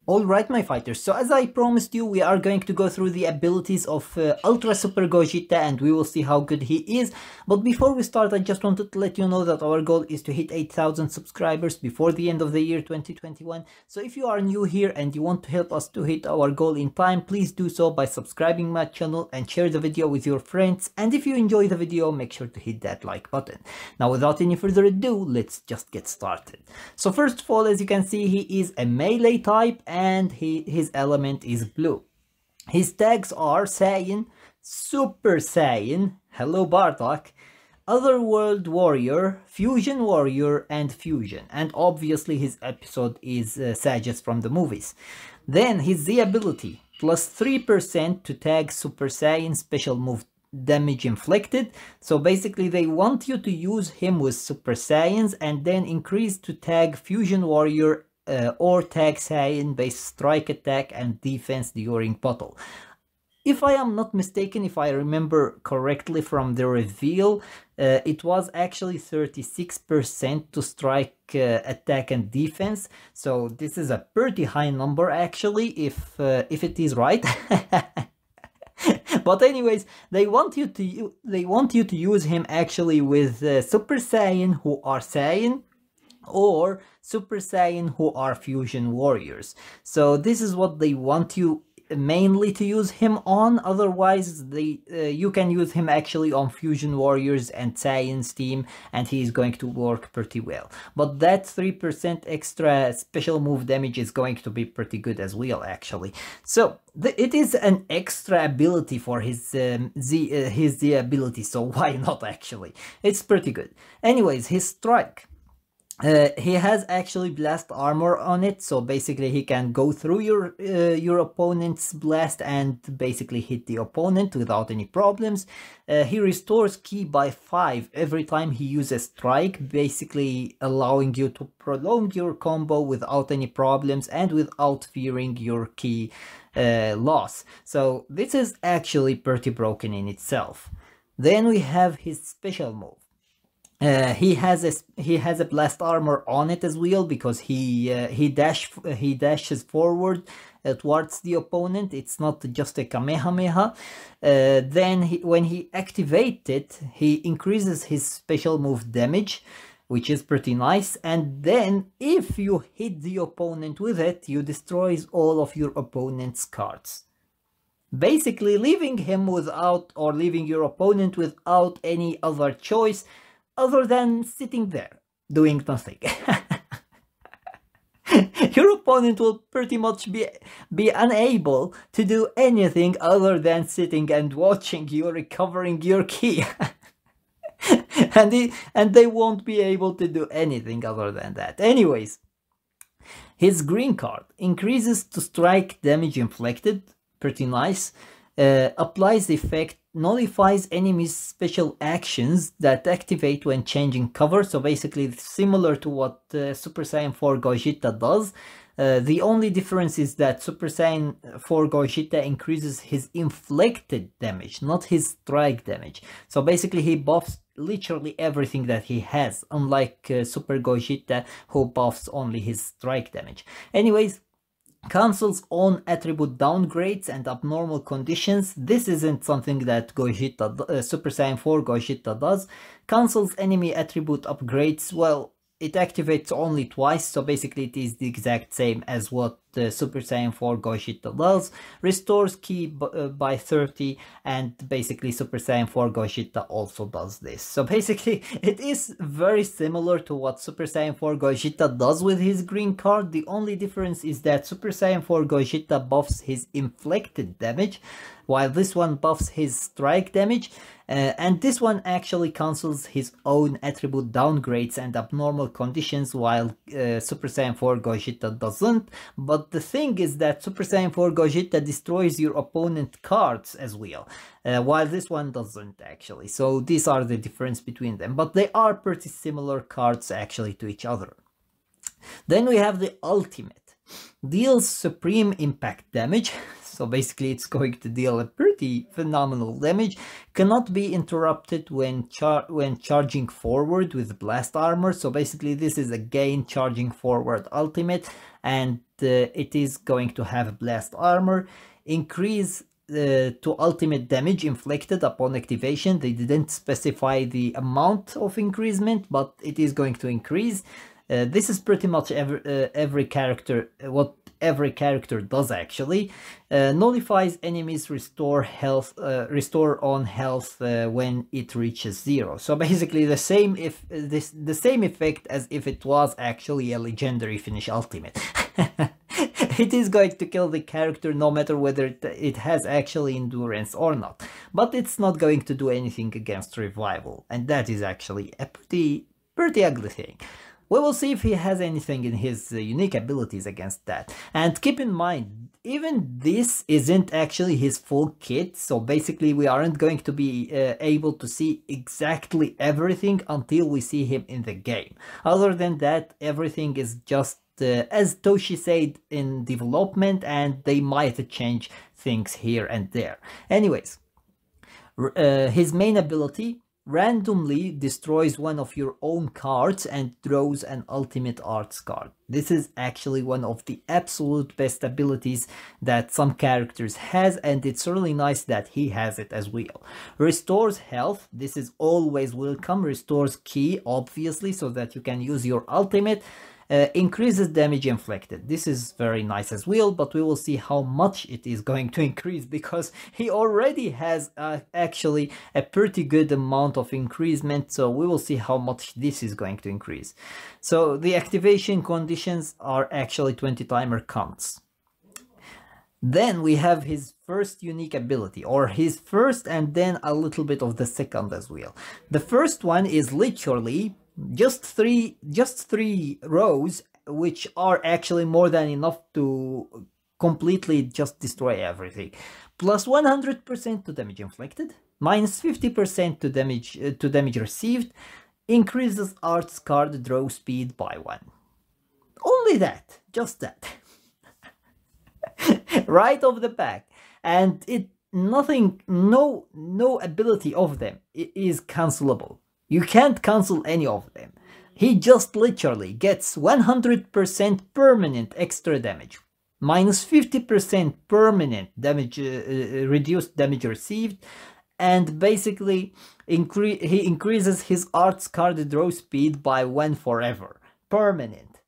Alright my fighters, so as I promised you, we are going to go through the abilities of Ultra Super Gogeta and we will see how good he is. But before we start, I just wanted to let you know that our goal is to hit 8,000 subscribers before the end of the year 2021. So if you are new here and you want to help us to hit our goal in time, please do so by subscribing my channel and share the video with your friends. And if you enjoy the video, make sure to hit that like button. Now without any further ado, let's just get started. So first of all, as you can see, he is a melee type and his element is blue. His tags are Saiyan, Super Saiyan, hello Bardock, Otherworld Warrior, Fusion Warrior, and Fusion. And obviously his episode is Sages from the movies. Then his Z ability, plus 3% to tag Super Saiyan special move damage inflicted. So basically they want you to use him with Super Saiyans and then increase to tag Fusion Warrior or tag Saiyan based strike attack and defense during battle. If I am not mistaken, if I remember correctly from the reveal, it was actually 36% to strike attack and defense. So this is a pretty high number actually, if it is right. But anyways, they want you to use him actually with Super Saiyan who are Saiyan, or Super Saiyan who are Fusion Warriors. So this is what they want you mainly to use him on. Otherwise you can use him actually on Fusion Warriors and Saiyan's team and he is going to work pretty well. But that 3% extra special move damage is going to be pretty good as well actually. So it is an extra ability for his Z ability, so why not actually? It's pretty good. Anyways, his strike. He has actually blast armor on it, so basically he can go through your opponent's blast and basically hit the opponent without any problems. He restores ki by 5 every time he uses strike, basically allowing you to prolong your combo without any problems and without fearing your ki loss. So this is actually pretty broken in itself. Then we have his special move. He has a blast armor on it as well because he dashes forward towards the opponent. It's not just a Kamehameha. Then when he activates it, he increases his special move damage, which is pretty nice. And then if you hit the opponent with it, you destroys all of your opponent's cards, basically leaving him without, or leaving your opponent without any other choice other than sitting there, doing nothing. Your opponent will pretty much be unable to do anything other than sitting and watching you recovering your ki. and they won't be able to do anything other than that. Anyways, his green card increases to strike damage inflicted, pretty nice. Applies effect, nullifies enemies' special actions that activate when changing cover. So basically similar to what Super Saiyan 4 Gogeta does. The only difference is that Super Saiyan 4 Gogeta increases his inflicted damage, not his strike damage. So basically he buffs literally everything that he has, unlike Super Gogeta who buffs only his strike damage. Anyways, cancels on attribute downgrades and abnormal conditions. This isn't something that Super Saiyan 4 Gogeta does. Cancels enemy attribute upgrades. Well, it activates only twice, so basically it is the exact same as what Super Saiyan 4 Gogeta does. Restores ki by 30, and basically Super Saiyan 4 Gogeta also does this. So basically it is very similar to what Super Saiyan 4 Gogeta does with his green card. The only difference is that Super Saiyan 4 Gogeta buffs his inflicted damage, while this one buffs his strike damage. And this one actually cancels his own attribute downgrades and abnormal conditions, while Super Saiyan 4 Gogeta doesn't. But the thing is that Super Saiyan 4 Gogeta destroys your opponent cards as well, while this one doesn't actually. So these are the difference between them, but they are pretty similar cards actually to each other. Then we have the ultimate. Deals supreme impact damage. so basically it's going to deal a pretty phenomenal damage. Cannot be interrupted when charging forward with blast armor, so basically this is again charging forward ultimate, and it is going to have blast armor. Increase to ultimate damage inflicted upon activation. They didn't specify the amount of increasement, but it is going to increase. This is pretty much every character, what every character does actually. Nullifies enemies restore on health when it reaches 0. So basically the same effect as if it was actually a legendary finish ultimate. It is going to kill the character no matter whether it has actually endurance or not, but it's not going to do anything against revival, and that is actually a pretty ugly thing. We will see if he has anything in his unique abilities against that. And keep in mind, even this isn't actually his full kit, so basically we aren't going to be able to see exactly everything until we see him in the game. Other than that, everything is just, as Toshi said, in development, and they might change things here and there. Anyways, his main ability: randomly destroys one of your own cards and draws an ultimate arts card. This is actually one of the absolute best abilities that some characters has, and it's really nice that he has it as well. Restores health. This is always welcome. Restores ki, obviously, so that you can use your ultimate. Increases damage inflicted. This is very nice as well, but we will see how much it is going to increase, because he already has actually a pretty good amount of increasement, so we will see how much this is going to increase. So the activation conditions are actually 20 timer counts. Then we have his first unique ability, or his first and then a little bit of the second as well. The first one is literally just three rows, which are actually more than enough to completely just destroy everything. Plus 100% to damage inflicted, minus 50% to damage received, increases arts card draw speed by 1. Only that, just that. Right off the back, and no ability of them is cancelable. You can't cancel any of them. He just literally gets 100% permanent extra damage, minus 50% permanent damage, reduced damage received, and basically he increases his arts card draw speed by 1 forever. Permanent.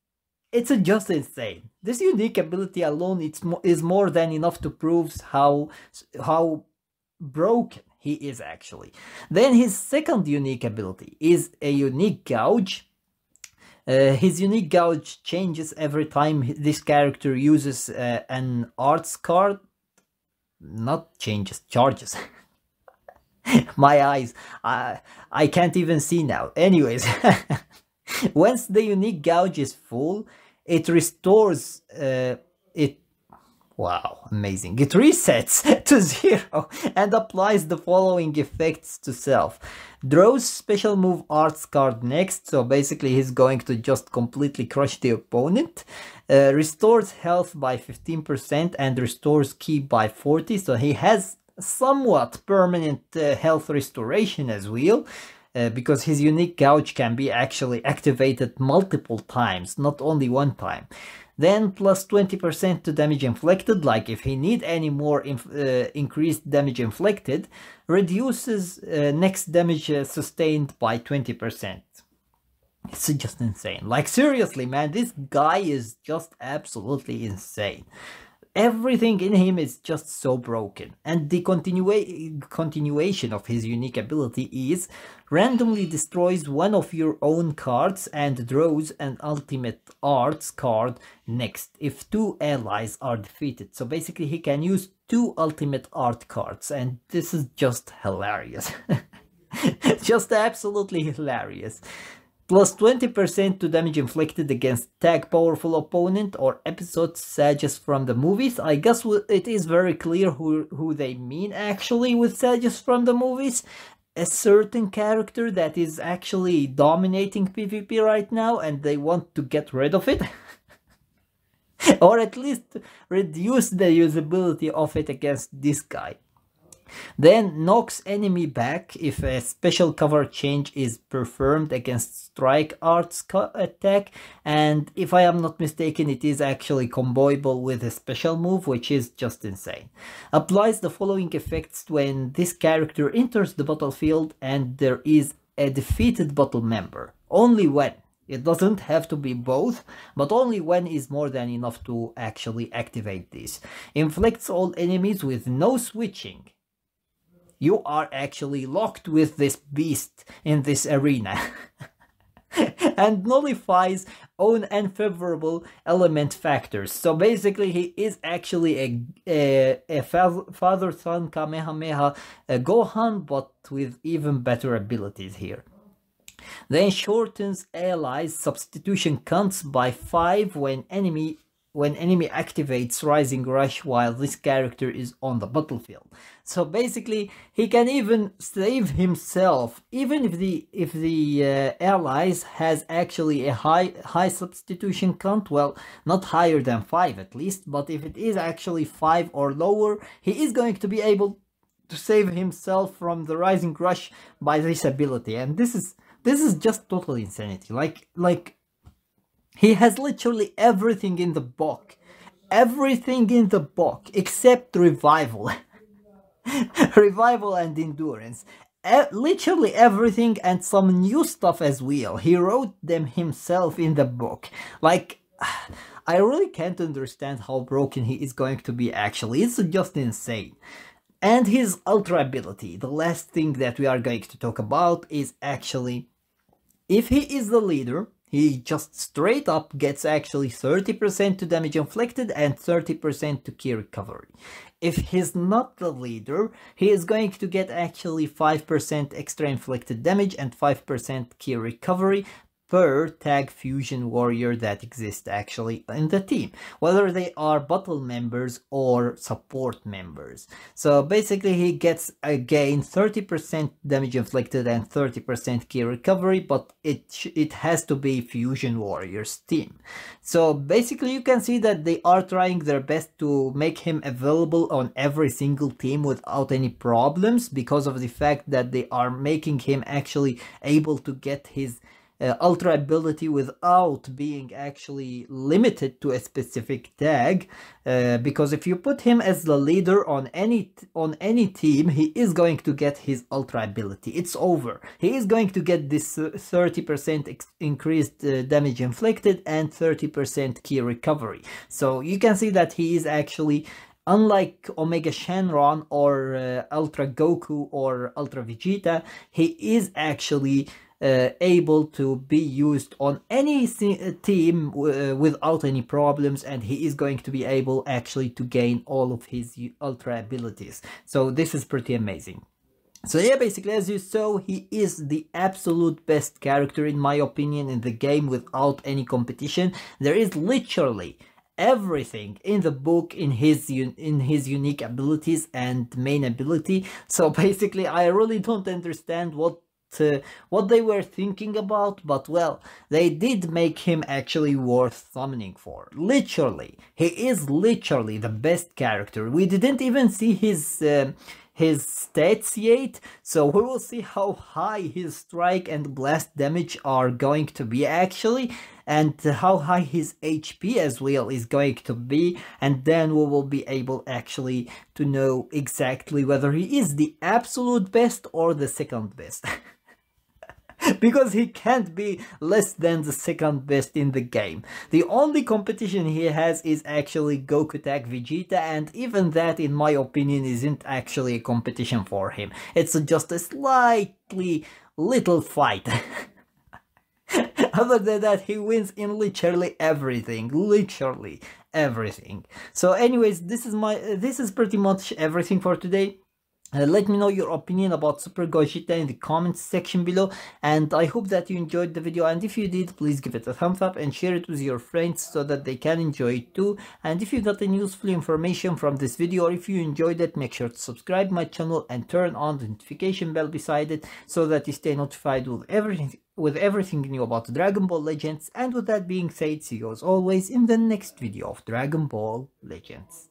It's just insane. This unique ability alone is more than enough to prove how broken he is actually. Then his second unique ability is a unique gouge. His unique gouge changes every time this character uses an arts card. Not changes, charges. My eyes, I can't even see now. Anyways, once the unique gouge is full, it restores it. Wow, amazing. It resets to 0 and applies the following effects to self. Draws special move arts card next, so basically he's going to just completely crush the opponent. Restores health by 15% and restores ki by 40, so he has somewhat permanent health restoration as well. Because his unique gouge can be actually activated multiple times, not only one time. Then plus 20% to damage inflicted, like if he need any more increased damage inflicted, reduces next damage sustained by 20%. It's just insane. Like seriously, man, this guy is just absolutely insane. Everything in him is just so broken, and the continuation of his unique ability is randomly destroys one of your own cards and draws an ultimate arts card next if 2 allies are defeated. So basically he can use 2 ultimate art cards, and this is just hilarious. Just absolutely hilarious. Plus 20% to damage inflicted against tag powerful opponent or episodes sages from the movies. I guess it is very clear who they mean actually with sages from the movies. A certain character that is actually dominating PvP right now and they want to get rid of it. or at least reduce the usability of it against this guy. Then knocks enemy back if a special cover change is performed against strike arts attack, and if I am not mistaken it is actually comboable with a special move, which is just insane. Applies the following effects when this character enters the battlefield and there is a defeated battle member. Only when. It doesn't have to be both, but only when is more than enough to actually activate this. Inflicts all enemies with no switching. You are actually locked with this beast in this arena. And nullifies own unfavorable element factors. So basically he is actually a father-son Kamehameha Gohan, but with even better abilities here. Then shortens allies substitution counts by 5 when enemy activates Rising Rush while this character is on the battlefield. So basically he can even save himself even if the allies has actually a high substitution count. Well, not higher than 5 at least, but if it is actually 5 or lower, he is going to be able to save himself from the Rising Rush by this ability. And this is just total insanity. Like he has literally everything in the book. Everything in the book except revival. Revival and endurance. Literally everything, and some new stuff as well. He wrote them himself in the book. Like, I really can't understand how broken he is going to be actually. It's just insane. And his ultra ability, the last thing that we are going to talk about, is actually, if he is the leader, he just straight up gets actually 30% to damage inflicted and 30% to key recovery. If he's not the leader, he is going to get actually 5% extra inflicted damage and 5% key recovery per tag fusion warrior that exists actually in the team, whether they are battle members or support members. So basically he gets again 30% damage inflicted and 30% key recovery, but it has to be fusion warriors team. So basically you can see that they are trying their best to make him available on every single team without any problems, because of the fact that they are making him actually able to get his ultra ability without being actually limited to a specific tag, because if you put him as the leader on any team, he is going to get his ultra ability. It's over. He is going to get this 30% increased damage inflicted and 30% key recovery. So you can see that he is actually, unlike Omega Shenron or Ultra Goku or Ultra Vegeta, he is actually able to be used on any team without any problems, and he is going to be able actually to gain all of his ultra abilities. So this is pretty amazing. So yeah, basically as you saw, he is the absolute best character in my opinion in the game without any competition. There is literally everything in the book in his unique abilities and main ability. So basically I really don't understand what they were thinking about, but well, they did make him actually worth summoning for. Literally, he is literally the best character. We didn't even see his stats yet, so we will see how high his strike and blast damage are going to be actually, and how high his HP as well is going to be, and then we will be able actually to know exactly whether he is the absolute best or the second best. Because he can't be less than the second best in the game. The only competition he has is actually Goku Tag Vegeta, and even that in my opinion isn't actually a competition for him. It's just a slightly little fight. Other than that, he wins in literally everything. Literally everything. So anyways, this is pretty much everything for today. Let me know your opinion about Super Gogeta in the comments section below, and I hope that you enjoyed the video, and if you did, please give it a thumbs up and share it with your friends so that they can enjoy it too. And if you got any useful information from this video, or if you enjoyed it, make sure to subscribe my channel and turn on the notification bell beside it so that you stay notified with everything new about Dragon Ball Legends. And with that being said, see you as always in the next video of Dragon Ball Legends.